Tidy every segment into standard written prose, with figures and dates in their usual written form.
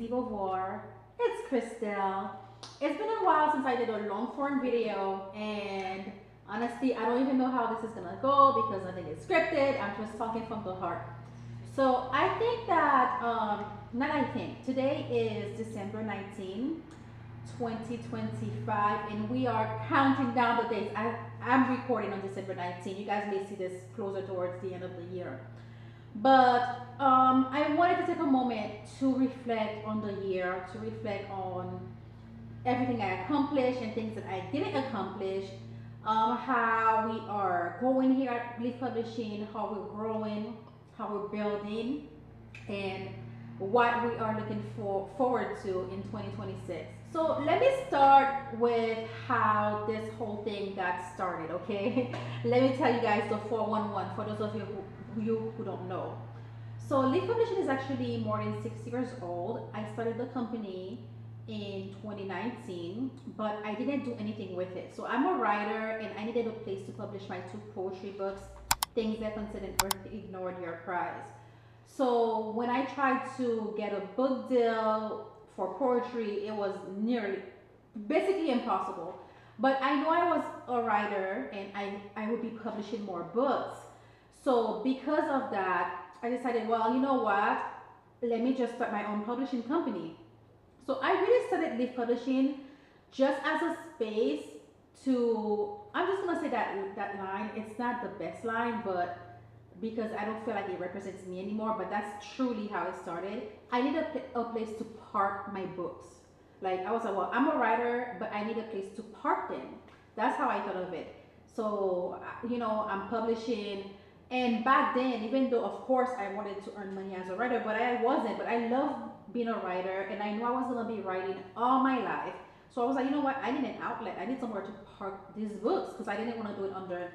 Eve of War. It's Christelle. It's been a while since I did a long form video, and honestly, I don't even know how this is gonna go because nothing is scripted. I'm just talking from the heart. So I think that, not I think, today is December 19, 2025, and we are counting down the days. I'm recording on December 19. You guys may see this closer towards the end of the year. But I wanted to take a moment to reflect on the year, to reflect on everything I accomplished and things that I didn't accomplish, how we are going here at Leaf Publishing, how we're growing, how we're building, and what we are looking forward to in 2026. So let me start with how this whole thing got started, okay? Let me tell you guys the 411 for those of you who don't know. So Leaf Publishing is actually more than 6 years old. I started the company in 2019, but I didn't do anything with it. So I'm a writer and I needed a place to publish my two poetry books, Things That Considered Earth Ignored Your Cries. So when I tried to get a book deal for poetry, it was nearly, basically impossible. But I know I was a writer and I would be publishing more books. So because of that, I decided, well, you know what? Let me just start my own publishing company. So I really started Leaf Publishing just as a space to, I'm just gonna say that line. It's not the best line, but because I don't feel like it represents me anymore, but that's truly how it started. I need a place to park my books. Like I was like, well, I'm a writer, but I need a place to park them. That's how I thought of it. So, I'm publishing. And back then, even though of course I wanted to earn money as a writer, but I wasn't. But I love being a writer, and I knew I was gonna be writing all my life. So I was like, you know what? I need an outlet. I need somewhere to park these books because I didn't want to do it under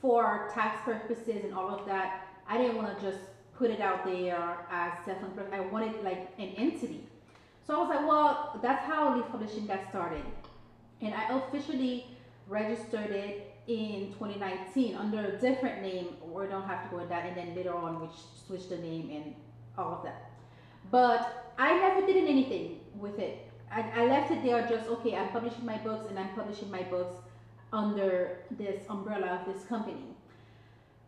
for tax purposes and all of that. I didn't want to just put it out there as self-employed. I wanted like an entity. So I was like, well, that's how Leaf Publishing got started. And I officially registered it in 2019 under a different name. We don't have to go into that. And then later on, we switched the name and all of that. But I never did anything with it. I left it there just, okay, I'm publishing my books and I'm publishing my books under this umbrella of this company.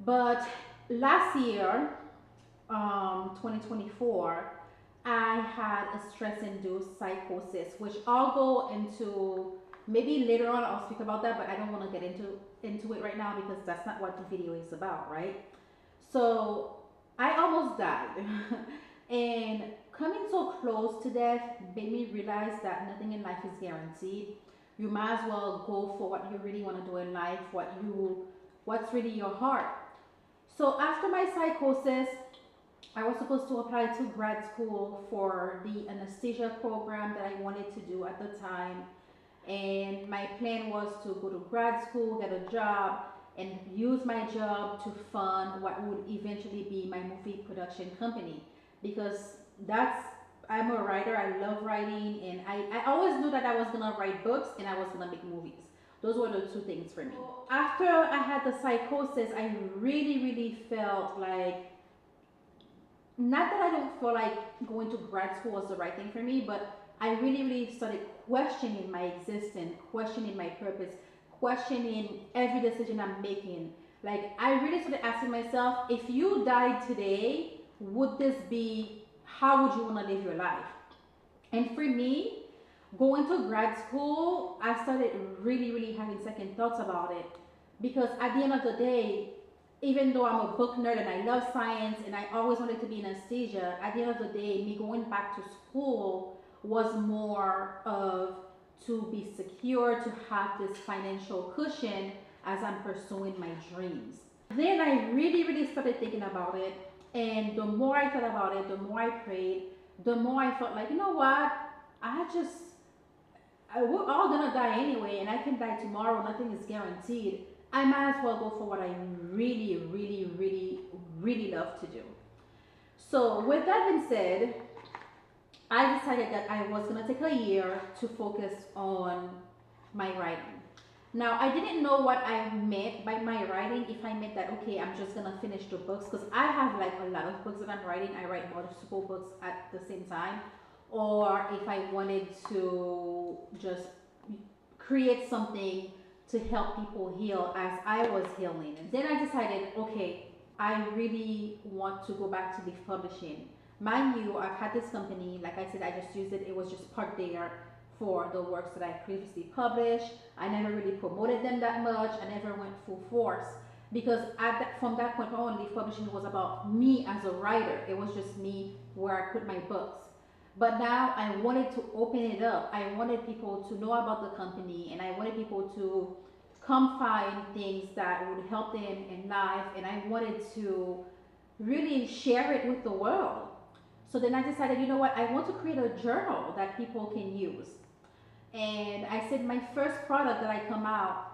But last year, 2024, I had a stress-induced psychosis, which I'll go into maybe later on. I'll speak about that, but I don't want to get into it right now because that's not what the video is about, right? So I almost died, and coming so close to death made me realize that nothing in life is guaranteed. You might as well go for what you really want to do in life, what's really your heart. So after my psychosis, I was supposed to apply to grad school for the anesthesia program that I wanted to do at the time. And my plan was to go to grad school, get a job, and use my job to fund what would eventually be my movie production company. Because I'm a writer, I love writing, and I always knew that I was gonna write books and I was gonna make movies. Those were the two things for me. After I had the psychosis, I really, really felt like, not that I don't feel like going to grad school was the right thing for me, but I really, really started questioning my existence, questioning my purpose, questioning every decision I'm making. Like, I really started asking myself, if you died today, would this be, how would you want to live your life? And for me, going to grad school, I started really, really having second thoughts about it. Because at the end of the day, even though I'm a book nerd and I love science and I always wanted to be in anesthesia, at the end of the day, me going back to school was more of to be secure, to have this financial cushion as I'm pursuing my dreams. Then I really, really started thinking about it. And the more I thought about it, the more I prayed, the more I felt like, you know what? We're all gonna die anyway, and I can die tomorrow. Nothing is guaranteed. I might as well go for what I really, really, really, really love to do. So, with that being said, I decided that I was gonna take a year to focus on my writing. Now, I didn't know what I meant by my writing, if I meant that, okay, I'm just gonna finish the books, because I have like a lot of books that I'm writing. I write multiple books at the same time. or if I wanted to just create something to help people heal as I was healing. And then I decided, okay, I really want to go back to the publishing. Mind you, I've had this company, like I said, I just used it, it was just part there for the works that I previously published. I never really promoted them that much, I never went full force because from that point on, Leaf Publishing was about me as a writer. It was just me where I put my books. But now I wanted to open it up. I wanted people to know about the company, and I wanted people to come find things that would help them in life, and I wanted to really share it with the world. So then I decided, you know what, I want to create a journal that people can use. And I said my first product that I come out,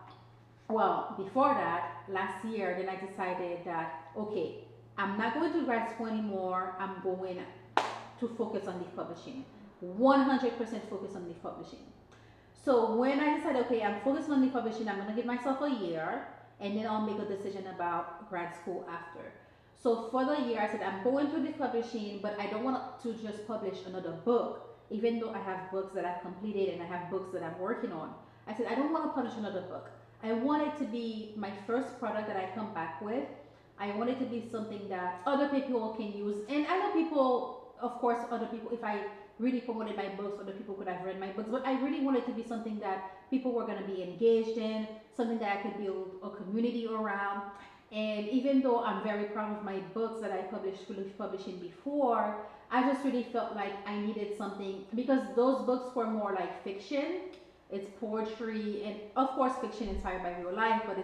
well, before that, last year, then I decided that, okay, I'm not going to grad school anymore. I'm going to focus on leaf publishing. 100% focus on leaf publishing. So when I decided, okay, I'm focusing on leaf publishing, I'm going to give myself a year and then I'll make a decision about grad school after. So for the year, I said, I'm going to leaf publishing, but I don't want to just publish another book, even though I have books that I've completed and I have books that I'm working on. I said, I don't want to publish another book. I want it to be my first product that I come back with. I want it to be something that other people can use. And I know people, of course, other people, if I really promoted my books, other people could have read my books, but I really want it to be something that people were going to be engaged in, something that I could build a community around. And even though I'm very proud of my books that I published through publishing before, I just really felt like I needed something because those books were more like fiction. It's poetry and of course fiction inspired by real life, but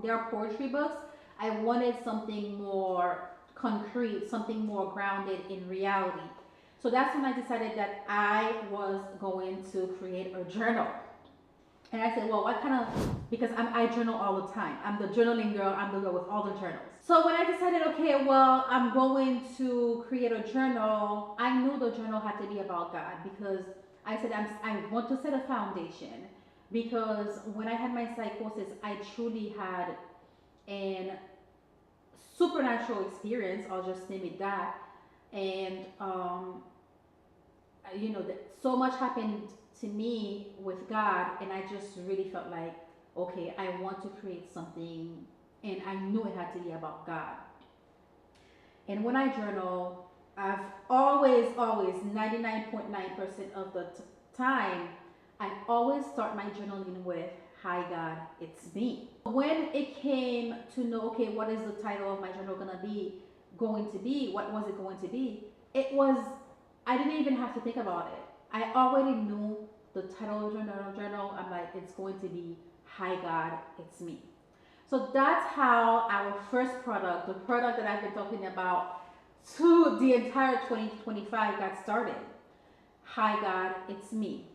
they're poetry books. I wanted something more concrete, something more grounded in reality. So that's when I decided that I was going to create a journal. And I said, well, what kind of, because I journal all the time. I'm the journaling girl, I'm the girl with all the journals. So when I decided, okay, well, I'm going to create a journal, I knew the journal had to be about God because I said, I want to set a foundation. Because when I had my psychosis, I truly had an supernatural experience, I'll just name it that. And, so much happened to me with God, and I just really felt like, okay, I want to create something, and I knew it had to be about God. And when I journal, I've always, 99.9% of the time, I always start my journaling with, hi God, it's me. When it came to know, okay, what is the title of my journal going to be, what was it going to be? It was, I didn't even have to think about it. I already knew the title of the journal. I'm like, it's going to be, hi God, it's me. So that's how our first product, the product that I've been talking about to the entire 2025 got started. Hi God, it's me.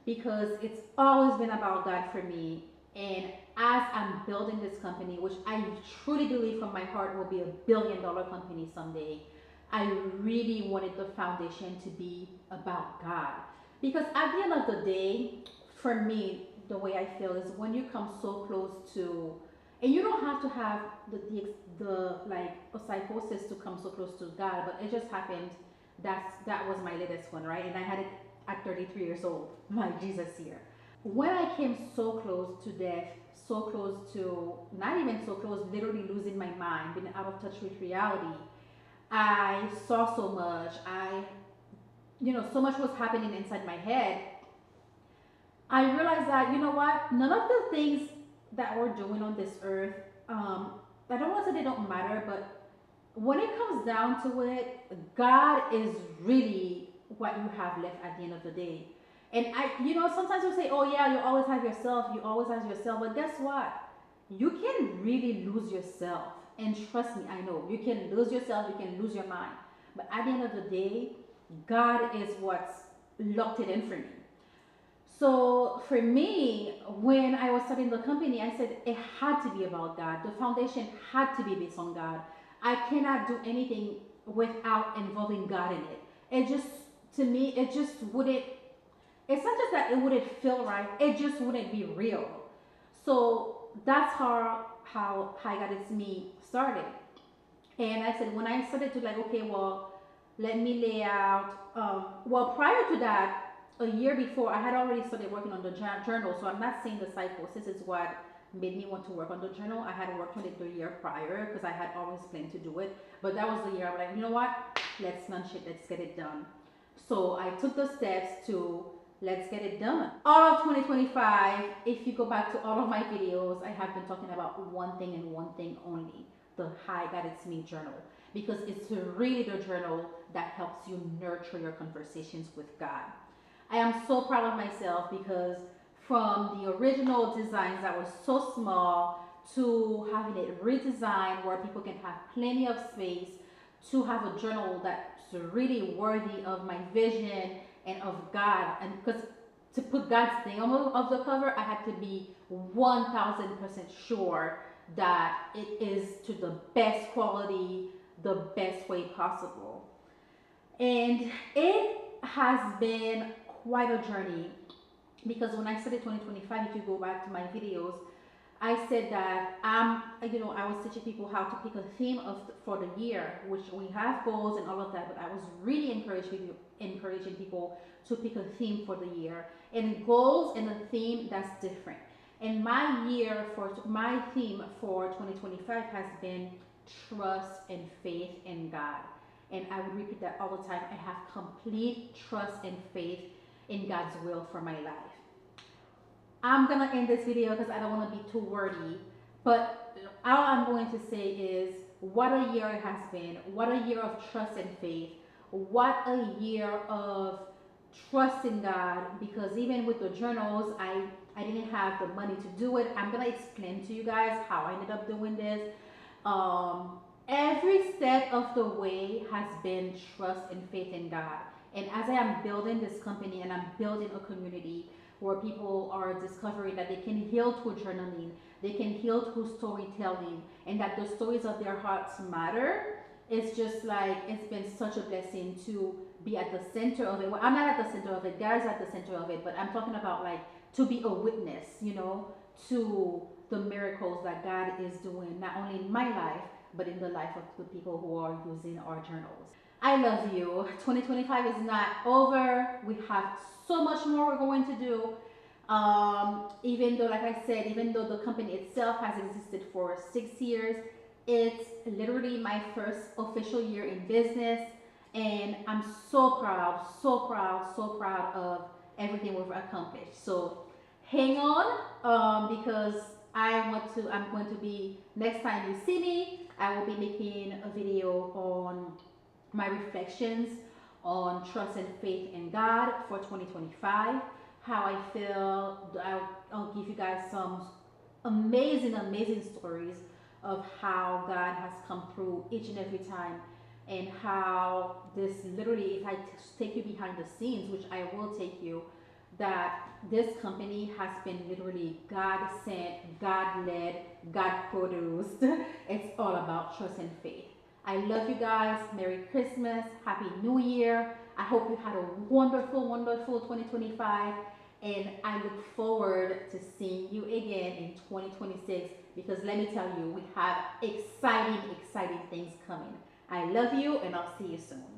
Because it's always been about God for me. And as I'm building this company, which I truly believe from my heart will be $1 billion company someday, I really wanted the foundation to be about God. Because at the end of the day, for me, the way I feel is when you come so close to, and you don't have to have the like a psychosis to come so close to God, but it just happened. That was my latest one, right? And I had it at 33 years old, my Jesus year. When I came so close to death, so close to, not even so close, literally losing my mind, being out of touch with reality, I saw so much. So much was happening inside my head. I realized that, you know what, none of the things that we're doing on this earth, I don't want to say they don't matter, but when it comes down to it, God is really what you have left at the end of the day. And sometimes we say, oh yeah, you always have yourself, but guess what? You can really lose yourself. And trust me, I know, you can lose yourself, you can lose your mind. But at the end of the day, God is what's locked it in for me. So for me, when I was starting the company, I said it had to be about God. The foundation had to be based on God. I cannot do anything without involving God in it. It just, to me, it just wouldn't, it's not just that it wouldn't feel right, it just wouldn't be real. So that's how Hi God It's Me started. And I said, when I started to like, okay, well, let me lay out. Well, prior to that, a year before, I had already started working on the journal. So I'm not saying the psychosis is what made me want to work on the journal. I had worked on it the year prior because I had always planned to do it. But that was the year I was like, you know what? Let's launch it. Let's get it done. So I took the steps to let's get it done. All of 2025, if you go back to all of my videos, I have been talking about one thing and one thing only, the Hi God It's Me journal. Because it's really the journal that helps you nurture your conversations with God. I am so proud of myself because from the original designs that was so small to having it redesigned where people can have plenty of space, to have a journal that's really worthy of my vision and of God. And because to put God's name on the cover, I had to be 1000% sure that it is to the best quality, the best way possible. And it has been quite a journey because when I started 2025, if you go back to my videos, I said that I was teaching people how to pick a theme for the year, which we have goals and all of that. But I was really encouraging people to pick a theme for the year, and goals and a theme that's different. And my theme for 2025 has been trust and faith in God. And I would repeat that all the time. I have complete trust and faith in God's will for my life. I'm gonna end this video because I don't want to be too wordy. But all I'm going to say is what a year it has been. What a year of trust and faith. What a year of trust in God. Because even with the journals, I didn't have the money to do it. I'm gonna explain to you guys how I ended up doing this. Every step of the way has been trust and faith in God. And as I am building this company and I'm building a community where people are discovering that they can heal through journaling, they can heal through storytelling, and that the stories of their hearts matter, it's just like it's been such a blessing to be at the center of it. Well, I'm not at the center of it, God's at the center of it, but I'm talking about like to be a witness, to the miracles that God is doing, not only in my life, but in the life of the people who are using our journals. I love you. 2025 is not over. We have so much more we're going to do. Even though, like I said, even though the company itself has existed for 6 years, it's literally my first official year in business. And I'm so proud, so proud, so proud of everything we've accomplished. So hang on, because I'm going to be, next time you see me, I will be making a video on my reflections on trust and faith in God for 2025, how I feel. I'll give you guys some amazing stories of how God has come through each and every time, and how this literally, if I take you behind the scenes, which I will take you, that this company has been literally God sent, God led, God produced. It's all about trust and faith. I love you guys. Merry Christmas. Happy New Year. I hope you had a wonderful 2025. And I look forward to seeing you again in 2026, because let me tell you, we have exciting things coming. I love you, and I'll see you soon.